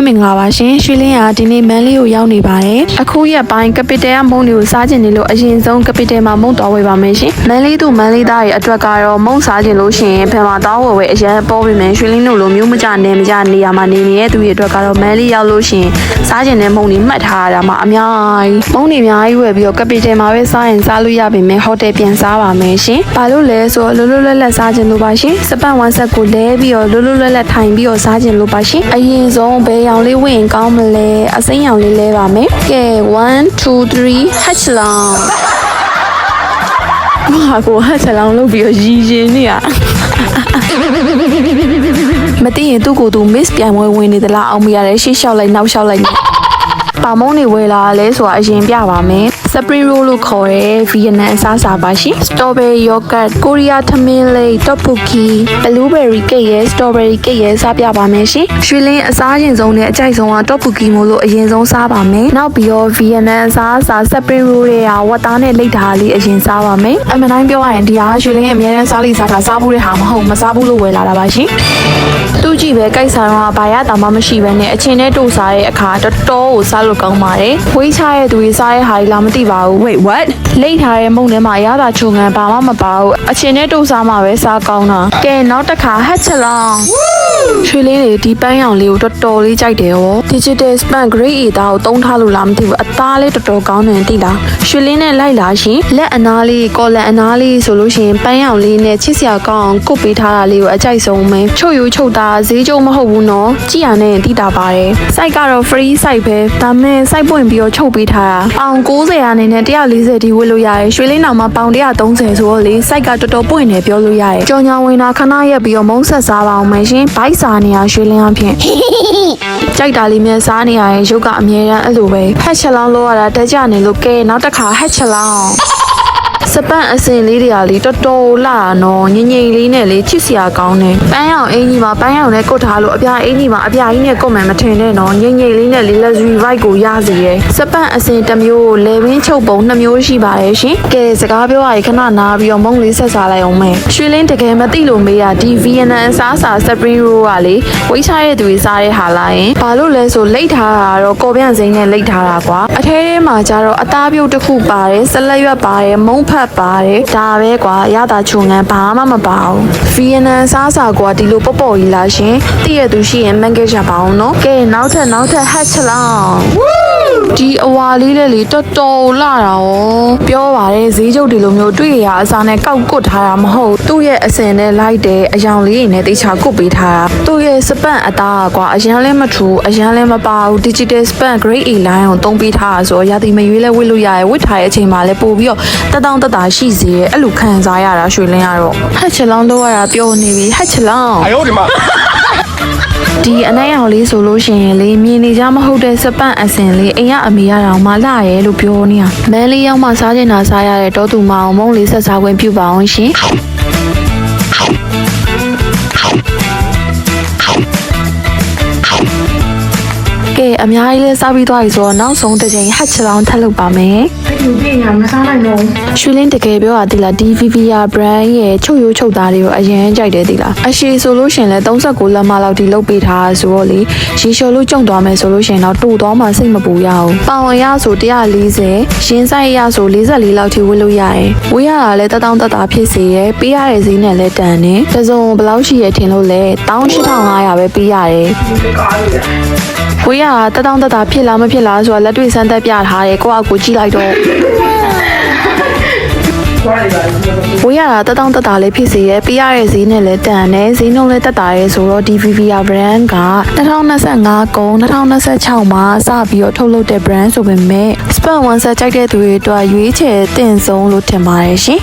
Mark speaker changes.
Speaker 1: မင်္ဂလာပါရှင်ရွှေလင်းကဒီနေ့မန်းလေးကိုရောက်နေပါတယ်အခုရက်ပိုင်းကပီတယ်ကမုံတွေကိုစားကျင်နေလို့အရင်ဆုံးကပီတယ်မှာမုံတော်ဝယ်ပါမယ်ရှင်မန်းလေးသူမန်းလေးသားရဲ့အတွက်ကတော့မုံစားကျင်လို့ရှိရင်ဖယ်မှာတောင်းဝယ်အရင်ပေါ်ပြီမယ်ရွှေလင်းတို့လိုမျိုးမကြနေမကြနေရမှာနေနေတဲ့သူရဲ့အတွက်ကတော့မန်းလေးရောက်လို့ရှိရင်စားကျင်တဲ့မုံတွေမှတ်ထားရတာမှအများကြီးမုံတွေအများကြီးဝယ်ပြီးတော့ကပီတယ်မှာပဲစားရင်စားလို့ရပြီမယ်ဟိုတယ်ပြန်စားပါမယ်ရှင်ဘာလို့လဲဆိုတော့လွတ်လွတ်လပ်လပ်စားကျင်လို့ပါရှင်စပတ်ဝမ်ဆက်ကိုလဲပြီးတော့လွတ်လွတ်လပ်လပ်ထိုင်ပြီးတော့စားကျင်လို့ပါရှင်အရင်ဆုံးဘယ်ရောင်လေးဝင်ကောင်းမလဲအစိမ်းရောင်လေးလဲပါမယ်ကဲ1 2 3 hatch long ဘာကို hatch long လုပ်ပြီးတော့ရည်ရင်နေရမသိရင်သူ့ကိုယ်သူ miss ပြန်ဝင်နေသလားအောင်မရတယ်ရှေ့လျှောက်လိုက်နောက်လျှောက်လိုက်ပါမုံတွေဝယ်လာလဲဆိုတာအရင်ပြပါမယ်Spring roll လို့ခေါ်တဲ့ဗီယက်နမ်အစားအစာပါရှင် Strawberry yogurt ကိုရီးယားထမင်းလိပ် tteokbokki blueberry cake ရဲ့ strawberry cake ရဲ့စားပြပါမယ်ရှင်ရွှေလင်းအစားရင်ဆုံးနဲ့အကြိုက်ဆုံးက tteokbokki မို့လို့အရင်ဆုံးစားပါမယ်နောက်ပြီးတော့ဗီယက်နမ်အစားအစာ Spring roll တွေကဝတ်သားနဲ့လိပ်ထားလေးအရင်စားပါမယ်အမှန်တိုင်းပြောရရင်ဒီဟာရွှေလင်းအများနဲ့စားလိစားတာစားဘူးတဲ့ဟာမဟုတ်မစားဘူးလို့ဝယ်လာတာပါရှင်သူကြည့်ပဲကြိုက်စားတော့ဘာရတာမှမရှိဘဲနဲ့အချင်းနဲ့တို့စားတဲ့အခါတော်တော်ကိုစားလို့ကောင်းပါတယ်ဝေးချရဲ့သူတွေစားတဲ့ဟာကြီးလာမသိပါဘူး wait what လိတ်ထားတဲ့မုံထဲမှာရတာချုံငံဘာမှမပါဘူးအချင်းနဲ့တို့စားမှပဲစားကောင်းတာကဲနောက်တစ်ခါ hatch long ရွှေလေးတွေဒီပန်းရောင်လေးကိုတော်တော်လေးကြိုက်တယ်ရော digital span grade A သားကိုတုံးထားလို့လားမသိဘူးအသားလေးတော်တော်ကောင်းတယ်သိလားရွှေလေးနဲ့လိုက်လာရှင်လက်အနားလေးကော်လက်အနားလေးဆိုလို့ရှိရင်ပန်းရောင်လေးနဲ့ချစ်စရာကောင်းအောင်ကုတ်ပေးထားတာလေးကိုအကြိုက်ဆုံးပဲချုပ်ယူချုပ်တာဈေးကျုံမဟုတ်ဘူးနော်ကြည်ရနဲ့တိတာပါတယ် site ကတော့ free site ပဲဒါမဲ့ site ပွင့်ပြီးတော့ချုပ်ပေးထားတာပေါင်90အနေနဲ့140ဒီဝယ်လို့ရတယ်ရွှေလေးနောင်မှာပေါင်130ဆိုတော့လေ site ကတော်တော်ပွင့်နေပြောလို့ရတယ်ကြော်ညာဝင်တာခဏရက်ပြီးတော့မုံဆက်စားပါအောင်မယ်ရှင်ဘိုက်စာနေရရွှေလင်းအဖြစ်ကြိုက်တာလေးများစားနေရရင်ရုပ်ကအမြဲတမ်းအဲ့လိုပဲ hatch long လောက်ရတာတက်ကြနေလို့ကဲနောက်တစ်ခါ hatch longစပန့်အစင်လေးတွေကလေတော်တော်လာနော်ငိမ့်ငိမ့်လေးနဲ့လေချစ်စရာကောင်းတယ်ပန်းရောင်အင်ကြီးမှာပန်းရောင်နဲ့ကုတ်ထားလို့အပြာအင်ကြီးမှာအပြာကြီးနဲ့ကုတ်မယ်မထင်နဲ့နော်ငိမ့်ငိမ့်လေးနဲ့လေ luxury vibe ကိုရစေရယ်စပန့်အစင်တစ်မျိုးကိုလေဘင်းချုပ်ပုံ2မျိုးရှိပါတယ်ရှင်ကဲစကားပြောရရင်ခဏနားပြီးတော့မုံလေးဆက်စားလိုက်အောင်မယ်ရွှေလင်းတကယ်မသိလို့မေးရဒီဗီယက်နမ်အစားအစာ spring roll ကလေဝိချရဲ့သူတွေစားတဲ့ဟာလားယင်ဘာလို့လဲဆိုလိတ်ထားတာတော့ကော်ပြန်စိမ်းနဲ့လိတ်ထားတာကွာအထဲထဲမှာကျတော့အသားပြုတ်တစ်ခုပါတယ်ဆက်လက်ရွက်ပါတယ်မုံဖတ်ပါတယ်ဒါပဲကွာရတာချုံငံဘာမှမပါဘူးဗီယက်နမ်စားစာကွာဒီလိုပေါ့ပေါ့ကြီးလားရှင်တည့်ရသူရှိရင်မန်ဂက်ရပါအောင်နော်ကဲနောက်ထပ် hatch long ဒီအဝါလေးလေးလေတော်တော်လာတာရောပြောပါတယ်ဈေးကျုပ်ဒီလိုမျိုးတွေ့ရအစားနဲ့ကောက်ကွတ်ထားတာမဟုတ်သူ့ရဲ့အစင်နဲ့လိုက်တဲ့အယောင်လေးနဲ့တေချာကုတ်ပေးထားတာသူ့ရဲ့စပန့်အသားကွာအရန်လဲမထူအရန်လဲမပါဘူး digital span grade A line ကိုတုံးပေးထားတာဆိုရာသီမရွေးလဲဝစ်လို့ရတယ်ဝစ်ထားတဲ့အချိန်မှာလဲပို့ပြီးတော့တတောင်ရှိစေရဲ့အဲ့လိုခံစားရတာရွှေလင်းကတော့ hatch long လောက်ရတာပြောနေပြီ hatch long
Speaker 2: 哎呦我的妈！
Speaker 1: ဒီအနိုင်အောင်လေးဆိုလို့ရှိရင်လေမြင်နေကြမဟုတ်တဲ့စပန့်အစင်လေးအိမ်ကအမေရတောင်မှလာရဲလို့ပြောနေတာမန်းလေးရောက်မှစားကျင်တာစားရတဲ့တောသူမအောင်မုံလေးဆက်စားခွင့်ပြုပါအောင်ရှင်ကဲအများကြီးလဲစားပြီးသွားပြီဆိုတော့နောက်ဆုံးတစ်ချိန် hatch long ထပ်လုပ်ပါမယ်
Speaker 3: လူပြညာမစားနိုင်တော့
Speaker 1: ရွှေလင်းတကယ်ပြောရသေးလားဒီ VVR brand ရဲ့ချုပ်ရိုးချုပ်သားတွေကိုအရင်ကြိုက်တယ်သေးလားအရှိဆိုလို့ရှင်လဲ39လက်မလောက်ဒီလုတ်ပေးထားဆိုတော့လေရေလျှော်လို့ကြုံသွားမယ်ဆိုလို့ရှင်တော့တူသွားမှစိတ်မပူရအောင်ပေါင်ရဆို140ရင်းဆိုင်ရဆို44လောက်ထိဝယ်လို့ရတယ်ဝယ်ရတာလဲတောင်းတတာဖြစ်စေရဲ့ပေးရတဲ့ဈေးနဲ့လဲတန်တယ်တစုံဘယ်လောက်ရှိရထင်လို့လဲ18500ပဲပေးရတယ်ဝေးရတာတောင်းတတာဖြစ်လားမဖြစ်လားဆိုတာလက်တွေ့စမ်းသပ်ပြထားတယ်ကိုယ့်အကူကြည့်လိုက်တော့ဝေးရတာတောင်းတတာလေးဖြစ်စေရဲ့ပေးရတဲ့ဈေးနဲ့လည်းတန်တယ်ဈေးနှုန်းလည်းတက်တာရဲဆိုတော့ဒီ VVR brand က2025ကုန်2026မှာစပြီးတော့ထုတ်လုပ်တဲ့ brand ဆိုပေမဲ့ Span One Set ကြိုက်တဲ့သူတွေအတွက်ရွေးချယ်တင်ဆုံးလို့ထင်ပါတယ်ရှင်